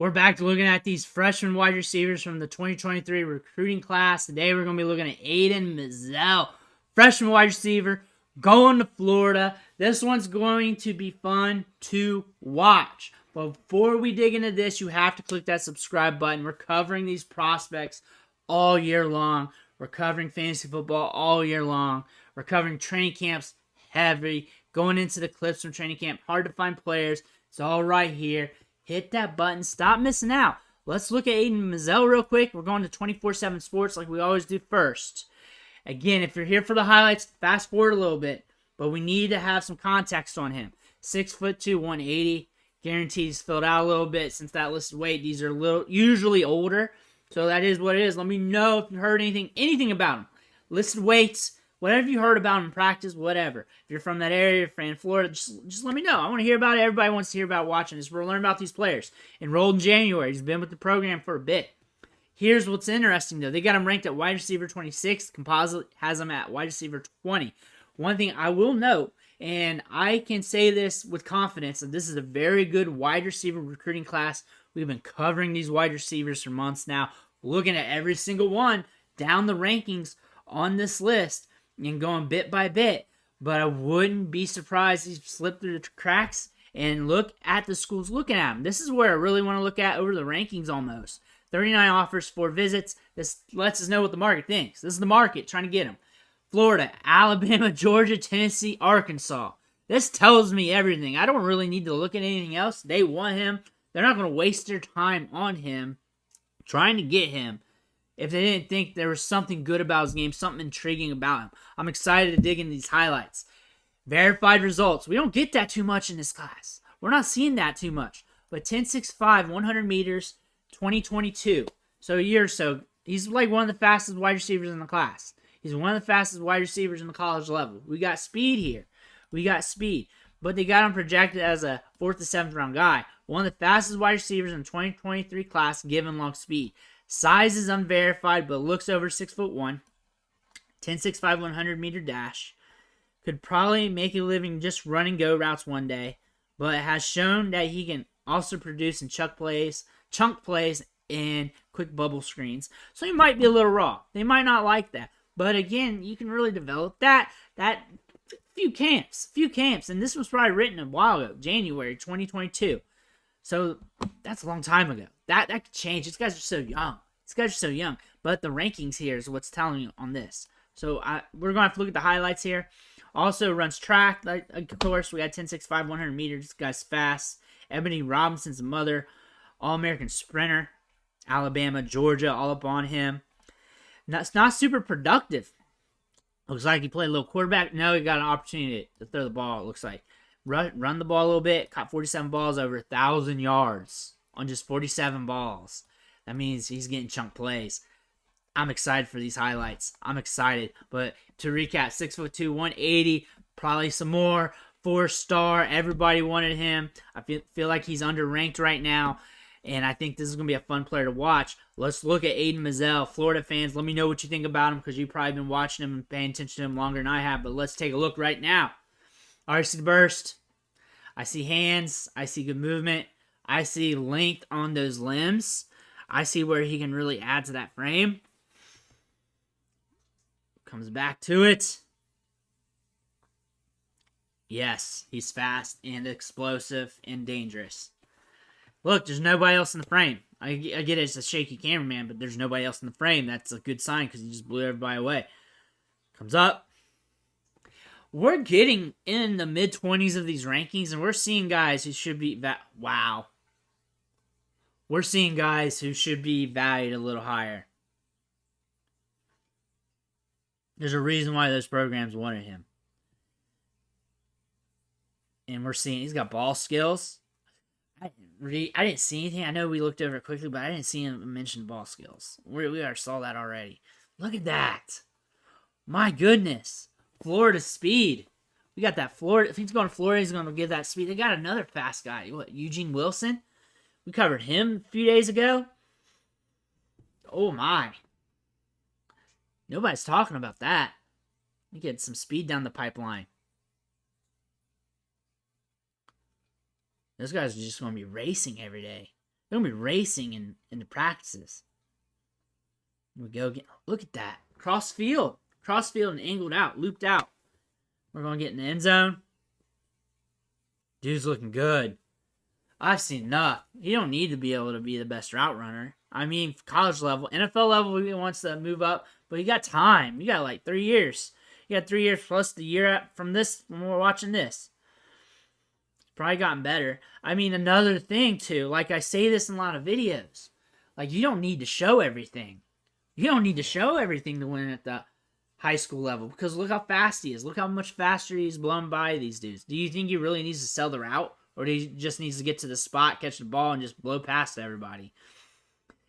We're back to looking at these freshman wide receivers from the 2023 recruiting class. Today we're going to be looking at Aidan Mizell, freshman wide receiver, going to Florida. This one's going to be fun to watch. But before we dig into this, you have to click that subscribe button. We're covering these prospects all year long. We're covering fantasy football all year long. We're covering training camps heavy, going into the clips from training camp. Hard to find players. It's all right here. Hit that button. Stop missing out. Let's look at Aidan Mizell real quick. We're going to 24/7 Sports like we always do first. Again, if you're here for the highlights, fast forward a little bit. But we need to have some context on him. 6'2", 180. Guaranteed he's filled out a little bit since that listed weight. These are usually older. So that is what it is. Let me know if you heard anything about him. Listed weights. Whatever you heard about him in practice, whatever. If you're from that area, if you're in Florida, just let me know. I want to hear about it. Everybody wants to hear about watching this. We're learning about these players. Enrolled in January. He's been with the program for a bit. Here's what's interesting, though. They got him ranked at wide receiver 26. Composite has him at wide receiver 20. One thing I will note, and I can say this with confidence, that this is a very good wide receiver recruiting class. We've been covering these wide receivers for months now, looking at every single one down the rankings on this list and going bit by bit. But I wouldn't be surprised if he slipped through the cracks and look at the schools looking at him. This is where I really want to look at over the rankings almost. 39 offers, 4 visits. This lets us know what the market thinks. This is the market trying to get him. Florida, Alabama, Georgia, Tennessee, Arkansas. This tells me everything. I don't really need to look at anything else. They want him. They're not going to waste their time on him trying to get him if they didn't think there was something good about his game, something intriguing about him. I'm excited to dig into these highlights. Verified results. We don't get that too much in this class. We're not seeing that too much. But 10.65, 100 meters, 2022. So a year or so. He's like one of the fastest wide receivers in the class. He's one of the fastest wide receivers in the college level. We got speed here. We got speed. But they got him projected as a 4th to 7th round guy. One of the fastest wide receivers in the 2023 class given long speed. Size is unverified, but looks over 6'1". 10.65, 100 meter dash. Could probably make a living just running go routes one day, but has shown that he can also produce in chunk plays, and quick bubble screens. So he might be a little raw. They might not like that. But again, you can really develop that few camps. And this was probably written a while ago, January 2022. So that's a long time ago. That could change. These guys are so young. But the rankings here is what's telling you on this. So we're going to have to look at the highlights here. Also runs track. Of course, we got 10.65, 100 meters. This guy's fast. Ebony Robinson's a mother. All-American sprinter. Alabama, Georgia, all up on him. It's not super productive. Looks like he played a little quarterback. No, he got an opportunity to throw the ball, it looks like. Run the ball a little bit. Caught 47 balls, over 1,000 yards on just 47 balls. That means he's getting chunk plays. I'm excited for these highlights. I'm excited. But to recap, 6'2", 180, probably some more. 4-star. Everybody wanted him. I feel like he's underranked right now. And I think this is going to be a fun player to watch. Let's look at Aidan Mizell. Florida fans, let me know what you think about him because you've probably been watching him and paying attention to him longer than I have. But let's take a look right now. I see the burst. I see hands. I see good movement. I see length on those limbs. I see where he can really add to that frame. Comes back to it. Yes, he's fast and explosive and dangerous. Look, there's nobody else in the frame. I get it, it's a shaky cameraman, but there's nobody else in the frame. That's a good sign because he just blew everybody away. Comes up. We're getting in the mid-20s of these rankings, and we're seeing guys who should be... Wow. We're seeing guys who should be valued a little higher. There's a reason why those programs wanted him. And we're seeing he's got ball skills. I didn't see anything. I know we looked over it quickly, but I didn't see him mention ball skills. We already saw that already. Look at that. My goodness. Florida speed. We got that Florida. If he's going to Florida, he's going to give that speed. They got another fast guy. What, Eugene Wilson? We covered him a few days ago. Oh, my. Nobody's talking about that. We get some speed down the pipeline. Those guys are just going to be racing every day. They're going to be racing in the practices. Here we go again. Look at that. Cross field and angled out, looped out. We're going to get in the end zone. Dude's looking good. I've seen enough. You don't need to be able to be the best route runner. I mean, college level, NFL level, he wants to move up, but you got time. You got like 3 years. You got 3 years plus the year from this when we're watching this. It's probably gotten better. I mean, another thing too, like I say this in a lot of videos, like you don't need to show everything. You don't need to show everything to win at the high school level because look how fast he is. Look how much faster he's blown by these dudes. Do you think he really needs to sell the route, or do he just needs to get to the spot, catch the ball, and just blow past everybody?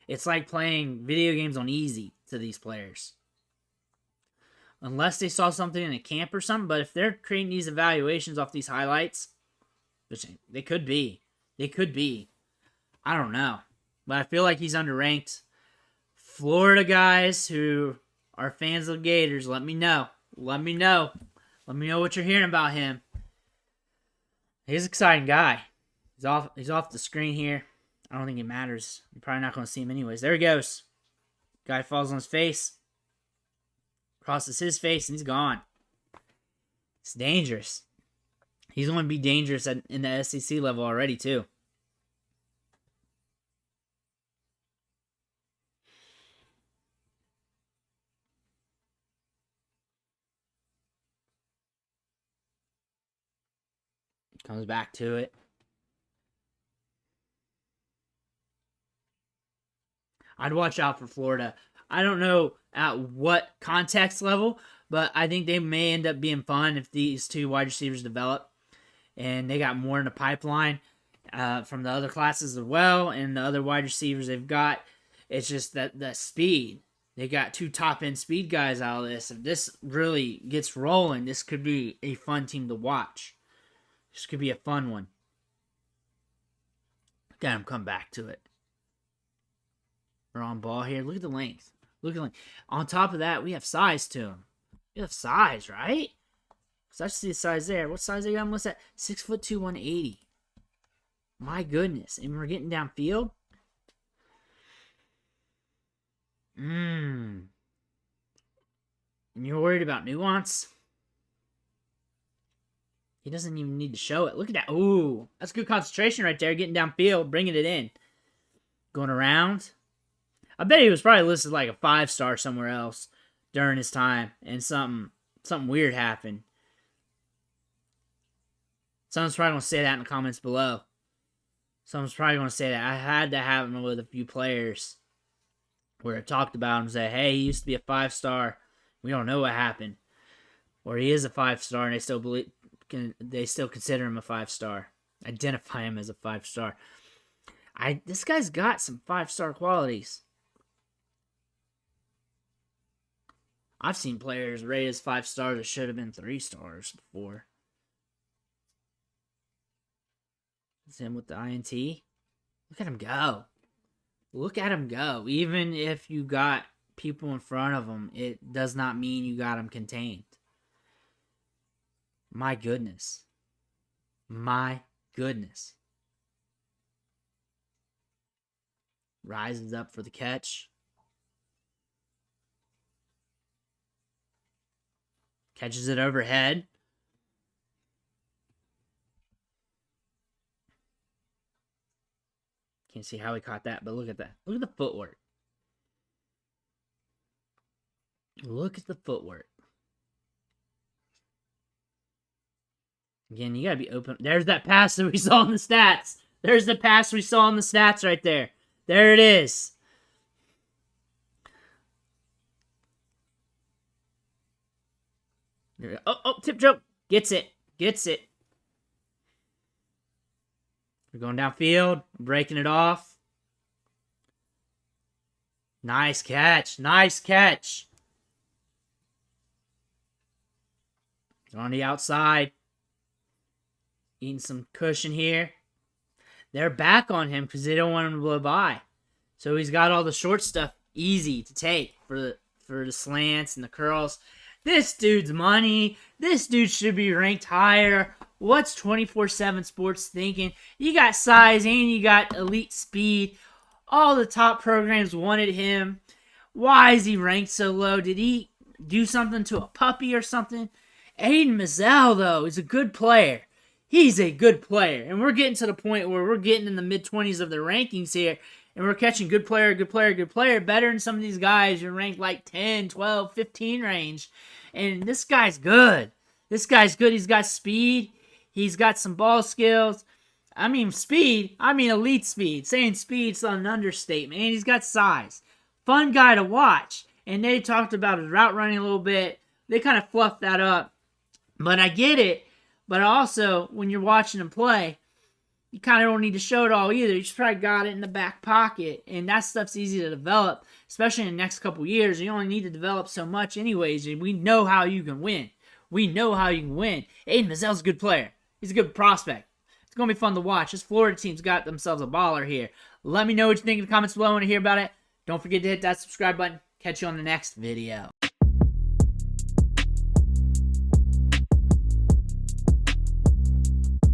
It's like playing video games on easy to these players. Unless they saw something in a camp or something, but if they're creating these evaluations off these highlights, which they could be. They could be. I don't know. But I feel like he's underranked. Florida guys who are fans of the Gators, let me know. Let me know what you're hearing about him. He's an exciting guy. He's off the screen here. I don't think it matters. You're probably not going to see him anyways. There he goes. Guy falls on his face. Crosses his face, and he's gone. It's dangerous. He's going to be dangerous in the SEC level already, too. Comes back to it. I'd watch out for Florida. I don't know at what context level, but I think they may end up being fun if these two wide receivers develop. And they got more in the pipeline from the other classes as well. And the other wide receivers they've got, it's just that speed. They got 2 top-end speed guys out of this. If this really gets rolling, this could be a fun team to watch. This could be a fun one. Look at him come back to it. We're on ball here. Look at the length. Look at the length. On top of that, we have size to him. We have size, right? Because I see the size there. What size they got? What's that? 6'2", 180. My goodness. And we're getting downfield. And you're worried about nuance? He doesn't even need to show it. Look at that. Ooh, that's good concentration right there. Getting downfield, bringing it in. Going around. I bet he was probably listed like a 5-star somewhere else during his time. And something weird happened. Someone's probably going to say that in the comments below. Someone's probably going to say that. I had to have him with a few players where it talked about him and said, hey, he used to be a 5-star. We don't know what happened. Or he is a 5-star and they still consider him a 5-star. Identify him as a 5-star. This guy's got some 5-star qualities. I've seen players rated as 5 stars that should have been 3 stars before. It's him with the INT. Look at him go. Look at him go. Even if you got people in front of him, it does not mean you got him contained. My goodness. My goodness. Rises up for the catch. Catches it overhead. Can't see how he caught that, but look at that. Look at the footwork. Look at the footwork. Again, you gotta be open. There's that pass that we saw in the stats. There's the pass we saw in the stats right there. There it is. Oh, tip joke. Gets it. Gets it. We're going downfield. Breaking it off. Nice catch. Nice catch. On the outside. Eating some cushion here. They're back on him because they don't want him to blow by. So he's got all the short stuff easy to take for the slants and the curls. This dude's money. This dude should be ranked higher. What's 24/7 Sports thinking? You got size and you got elite speed. All the top programs wanted him. Why is he ranked so low? Did he do something to a puppy or something? Aidan Mizell, though, is a good player. He's a good player. And we're getting to the point where we're getting in the mid-20s of the rankings here. And we're catching good player, good player, good player. Better than some of these guys. You're ranked like 10, 12, 15 range. And this guy's good. This guy's good. He's got speed. He's got some ball skills. I mean speed. I mean elite speed. Saying speed's an understatement. And he's got size. Fun guy to watch. And they talked about his route running a little bit. They kind of fluffed that up. But I get it. But also, when you're watching him play, you kind of don't need to show it all either. You just probably got it in the back pocket. And that stuff's easy to develop, especially in the next couple years. You only need to develop so much anyways. And we know how you can win. We know how you can win. Aidan Mizell's a good player. He's a good prospect. It's going to be fun to watch. This Florida team's got themselves a baller here. Let me know what you think in the comments below. I want to hear about it. Don't forget to hit that subscribe button. Catch you on the next video.